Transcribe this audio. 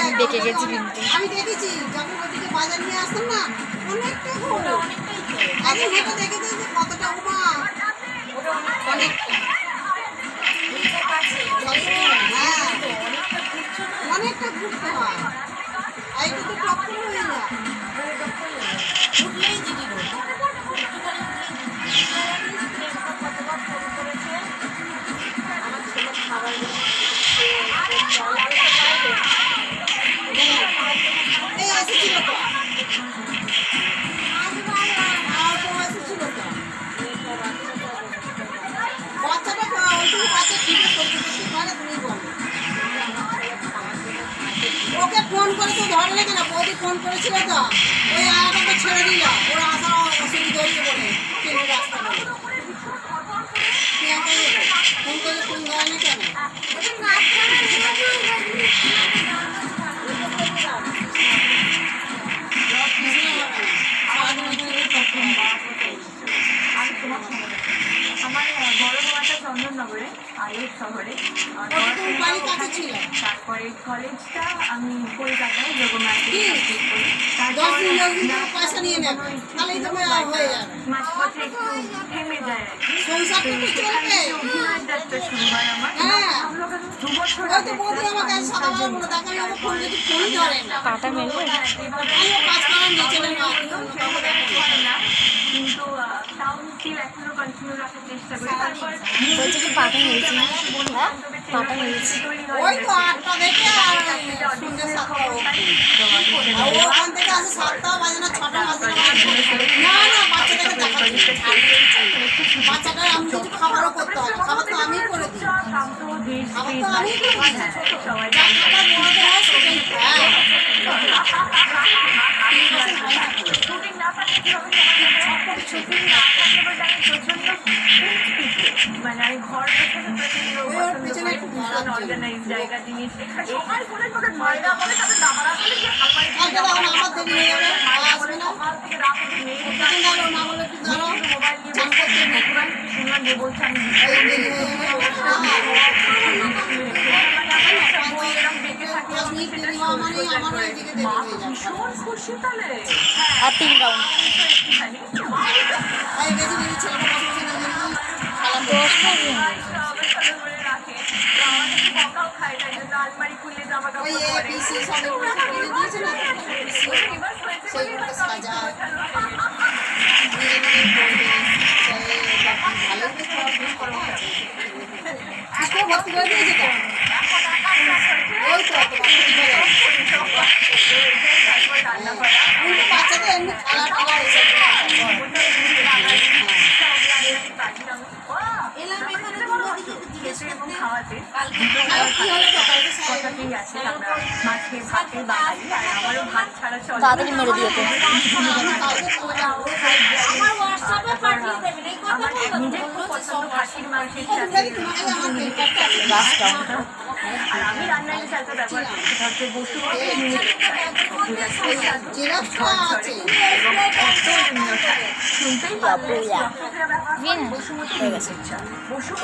আমি দেখে গেছি কিন্তু আমি দেখেছি যখন ওদিকে বাজার নিয়ে আসতাম না অনেকটা ঘোর আগে হেঁটে দেখেছি যে কতটা উমা অনেকটা ঘুরতে হয় এইটা তো টপ হয়ে যায় উঠলেই জিটি রোড আমার ছেলে খাবার এই এসেছিল তো বাচ্চাটা ওইটুকু বাচ্চা ঠিক করতে পারে তুমি বলো ওকে ফোন করে তো ধরলে কেন বৌদি ফোন করেছিল তো ওই আয়াটাকে ছেড়ে দিল ওর আসা অসুবিধা হচ্ছে বলে ট্রেনের রাস্তা বলে ফোন করে ফোন ধরে না কেন আমার বড় হওয়াটা চন্দননগরে আলোক শহরে তারপরে কলেজটা আমি কলকাতায় যোগমার্কে পয়সা নিয়ে নেবে তাহলেই তো হয়ে যাবে মাঝপথে একটু থেমে যায় সংসার তো চলবে যাত্রা শুরু হয় আমার হ্যাঁ 2 বছর হয়তো বৌদি আমাকে সকালবেলা বলে দেখালে আমার ফোন যদি ফোন ধরে না পাটা মেলে আমিও কাজ করার নিচে না কিন্তু টাউন স্টিল এখনো কন্টিনিউ রাখার চেষ্টা করি তারপর বলছে কি পাটা মেরেছি হ্যাঁ পাটা মেরেছি ওই তো 8টা থেকে আর সন্ধ্যে 7টা ওখান থেকে আসে 7টা বাজে না 6টা বাজে না না বাচ্চাটাকে দেখাচ্ছি বাচ্চাটা আমি কিছু খাবারও করতে হয় খাবার তো আমিই করে দিই খাবার তো আমিই করে দিই সবাই বাচ্চাটা বড়দের হয় সেটাই শুটিং না থাকলে কি হবে শুটিং না থাকলে বলতে আমি প্রচন্ড মানে আমি ঘর পেছনে ভীষণ অর্গানাইজ জায়গা জিনিস সকাল করে করে মায়েরা বলে তাদের দাদারা বলে যে আমার দেরি হয়ে যাবে আসবে না সকাল থেকে রাত অবধি মেয়ে দাঁড়ো না বলে একটু দাঁড়ো মোবাইল নিয়ে বসে শুনলাম যে বলছে আমি দেরি হয়ে যাবে এরকম দেখে থাকি 10 মিনিট দেরি হওয়া মানেই আমারও এদিকে দেরি হয়ে যাবে ভীষণ খুশি তাহলে আর 3 রাউন্ড এই গেছি গেছি ছেলেটা বসে বসে নিজে নিজে খালাম 10টা ওই এবিসি সব কিনে দিয়েছে না সেইগুলো সাজায় নিজে নিজে করবে ভালো স্কুলে ভর্তি করে দিয়েছে তো ওই তো বাচ্চাদের এমনি খেলা টেলা এসব খাওয়াতে কি হলো সকালকে কথাতেই আছে আমরা মাছে ভাতে বাঙালি আর আমারও ভাত ছাড়া চলে তাড়াতাড়ি মেরে দিও তো আমার নিজের খুব পছন্দ খাসির মাংসের সাথে লাস্টটা আর আমি রান্নায় যে চালটা ব্যবহার করি সেটা হচ্ছে বসুমতী জেরাক্সটা আছে শুনতেই বাবুয়া পাবো হয়ে গেছে বসুমতী